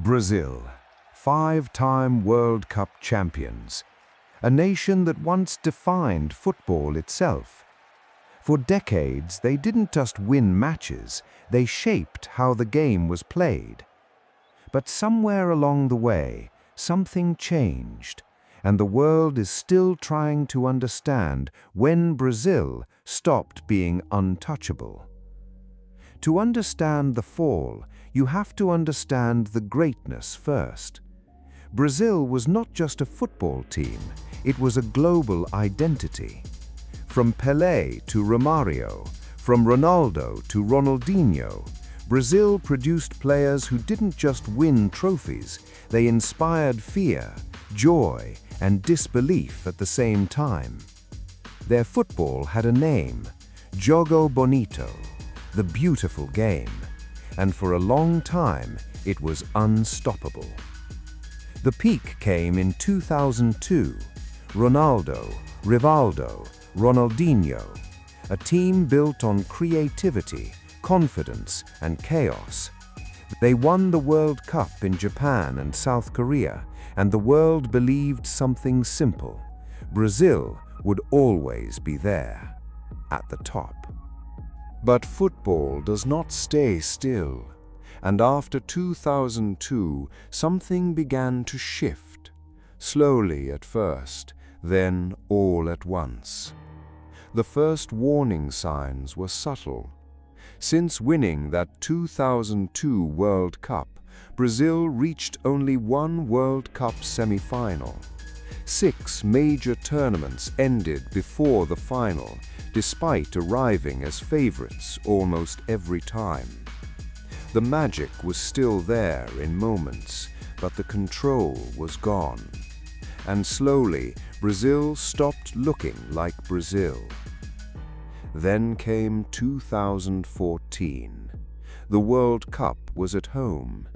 Brazil, five-time World Cup champions, a nation that once defined football itself. For decades, they didn't just win matches, they shaped how the game was played. But somewhere along the way, something changed, and the world is still trying to understand when Brazil stopped being untouchable. To understand the fall, you have to understand the greatness first. Brazil was not just a football team, it was a global identity. From Pelé to Romario, from Ronaldo to Ronaldinho, Brazil produced players who didn't just win trophies, they inspired fear, joy, and disbelief at the same time. Their football had a name, Jogo Bonito, the beautiful game, and for a long time it was unstoppable. The peak came in 2002. Ronaldo, Rivaldo, Ronaldinho, a team built on creativity, confidence, and chaos. They won the World Cup in Japan and South Korea, and the world believed something simple: Brazil would always be there, at the top. But football does not stay still, and after 2002, something began to shift, slowly at first, then all at once. The first warning signs were subtle. Since winning that 2002 World Cup, Brazil reached only one World Cup semi-final. 6 major tournaments ended before the final, despite arriving as favorites almost every time. The magic was still there in moments, but the control was gone. And slowly, Brazil stopped looking like Brazil. Then came 2014. The World Cup was at home.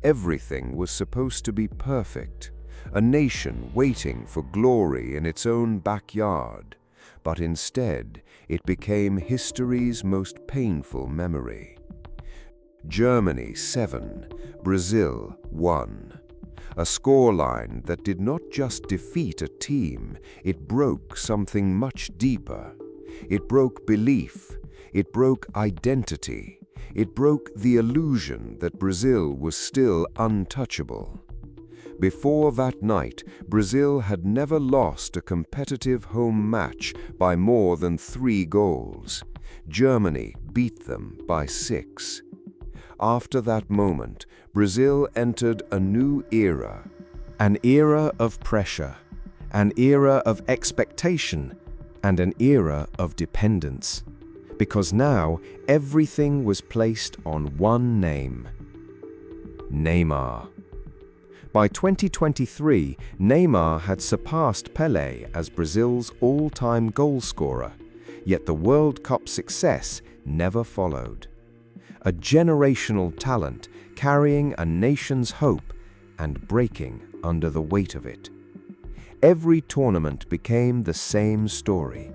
Everything was supposed to be perfect. A nation waiting for glory in its own backyard. But instead, it became history's most painful memory. Germany 7, Brazil 1. A scoreline that did not just defeat a team, it broke something much deeper. It broke belief, it broke identity, it broke the illusion that Brazil was still untouchable. Before that night, Brazil had never lost a competitive home match by more than 3 goals. Germany beat them by 6. After that moment, Brazil entered a new era. An era of pressure, an era of expectation, and an era of dependence. Because now, everything was placed on one name: Neymar. By 2023, Neymar had surpassed Pelé as Brazil's all-time goal scorer, yet the World Cup success never followed. A generational talent carrying a nation's hope and breaking under the weight of it. Every tournament became the same story.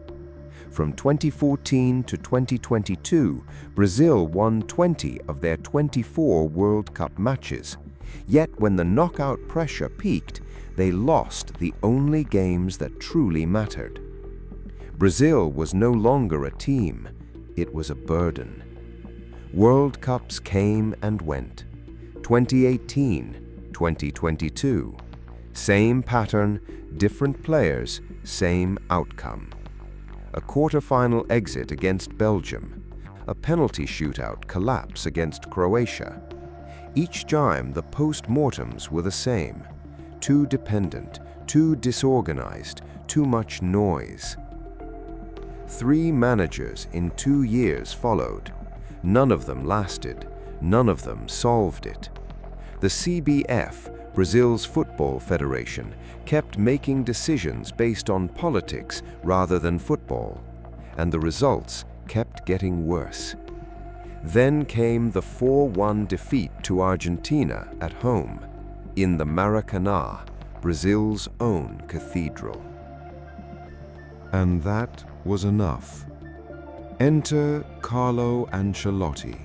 From 2014 to 2022, Brazil won 20 of their 24 World Cup matches. Yet when the knockout pressure peaked, they lost the only games that truly mattered. Brazil was no longer a team, it was a burden. World Cups came and went. 2018, 2022. Same pattern, different players, same outcome. A quarter-final exit against Belgium. A penalty shootout collapse against Croatia. Each time the post-mortems were the same. Too dependent, too disorganized, too much noise. 3 managers in 2 years followed. None of them lasted. None of them solved it. The CBF, Brazil's football federation, kept making decisions based on politics rather than football, and the results kept getting worse. Then came the 4-1 defeat to Argentina at home, in the Maracanã, Brazil's own cathedral. And that was enough. Enter Carlo Ancelotti.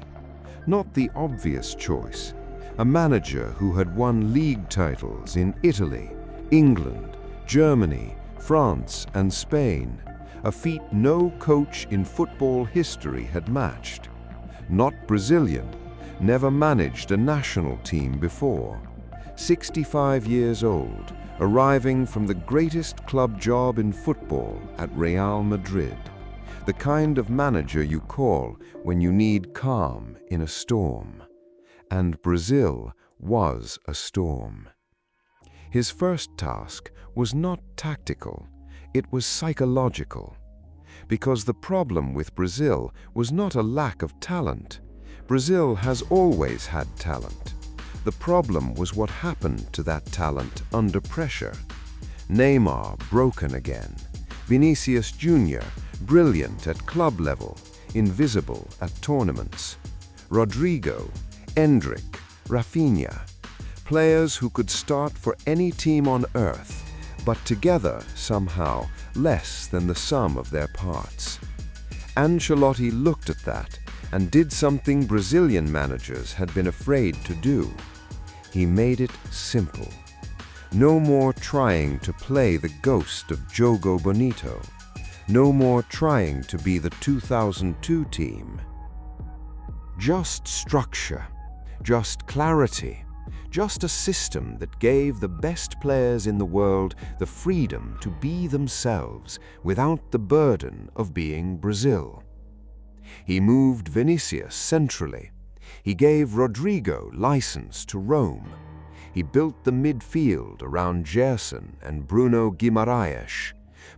Not the obvious choice, a manager who had won league titles in Italy, England, Germany, France, and Spain, a feat no coach in football history had matched. Not Brazilian, never managed a national team before. 65 years old, arriving from the greatest club job in football at Real Madrid. The kind of manager you call when you need calm in a storm. And Brazil was a storm. His first task was not tactical, it was psychological. Because the problem with Brazil was not a lack of talent. Brazil has always had talent. The problem was what happened to that talent under pressure. Neymar broken again. Vinicius Jr. brilliant at club level, invisible at tournaments. Rodrigo, Endrick, Rafinha. Players who could start for any team on earth, but together, somehow, less than the sum of their parts. Ancelotti looked at that and did something Brazilian managers had been afraid to do. He made it simple. No more trying to play the ghost of Jogo Bonito. No more trying to be the 2002 team. Just structure, just clarity, just a system that gave the best players in the world the freedom to be themselves without the burden of being Brazil. He moved Vinicius centrally. He gave Rodrigo license to roam. He built the midfield around Gerson and Bruno Guimaraes,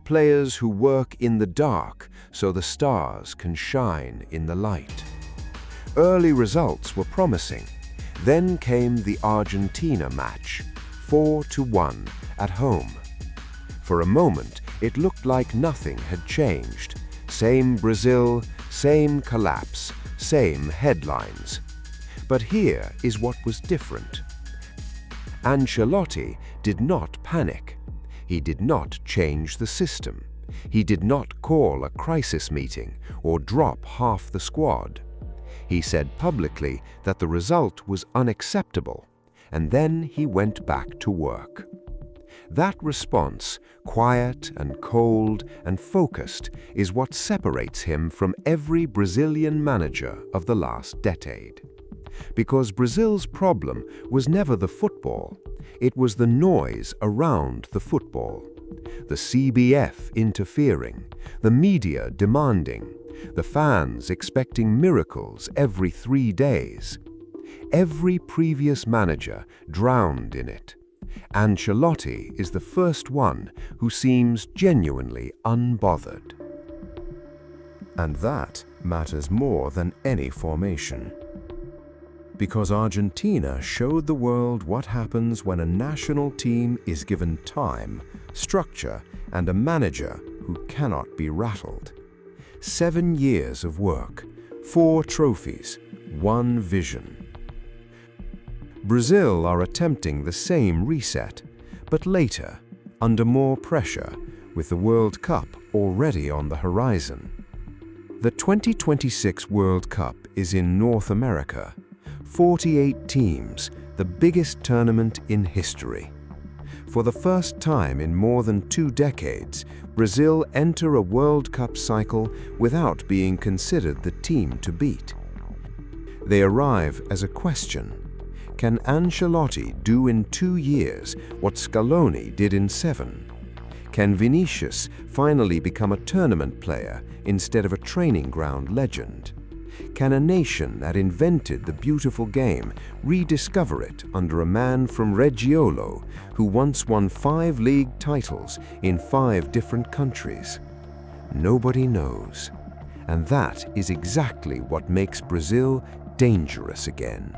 players who work in the dark so the stars can shine in the light. Early results were promising. Then came the Argentina match, 4-1 at home. For a moment, it looked like nothing had changed. Same Brazil, same collapse, same headlines. But here is what was different. Ancelotti did not panic. He did not change the system. He did not call a crisis meeting or drop half the squad. He said publicly that the result was unacceptable, and then he went back to work. That response, quiet and cold and focused, is what separates him from every Brazilian manager of the last decade. Because Brazil's problem was never the football, it was the noise around the football. The CBF interfering, the media demanding, the fans expecting miracles every 3 days. Every previous manager drowned in it. Ancelotti is the first one who seems genuinely unbothered. And that matters more than any formation. Because Argentina showed the world what happens when a national team is given time, structure, and a manager who cannot be rattled. 7 years of work, 4 trophies, 1 vision. Brazil are attempting the same reset, but later, under more pressure, with the World Cup already on the horizon. The 2026 World Cup is in North America. 48 teams, the biggest tournament in history. For the first time in more than 2 decades, Brazil enter a World Cup cycle without being considered the team to beat. They arrive as a question. Can Ancelotti do in 2 years what Scaloni did in 7? Can Vinicius finally become a tournament player instead of a training ground legend? Can a nation that invented the beautiful game rediscover it under a man from Reggiolo who once won 5 league titles in 5 different countries? Nobody knows. And that is exactly what makes Brazil dangerous again.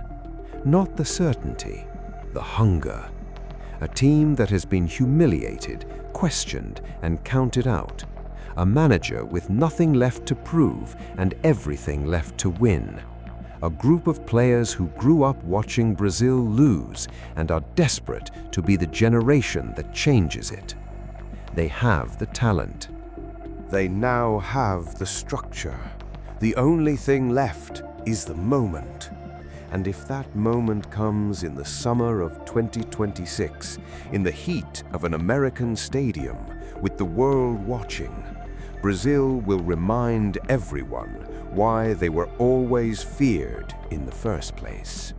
Not the certainty, the hunger. A team that has been humiliated, questioned, and counted out. A manager with nothing left to prove and everything left to win. A group of players who grew up watching Brazil lose and are desperate to be the generation that changes it. They have the talent. They now have the structure. The only thing left is the moment. And if that moment comes in the summer of 2026, in the heat of an American stadium, with the world watching, Brazil will remind everyone why they were always feared in the first place.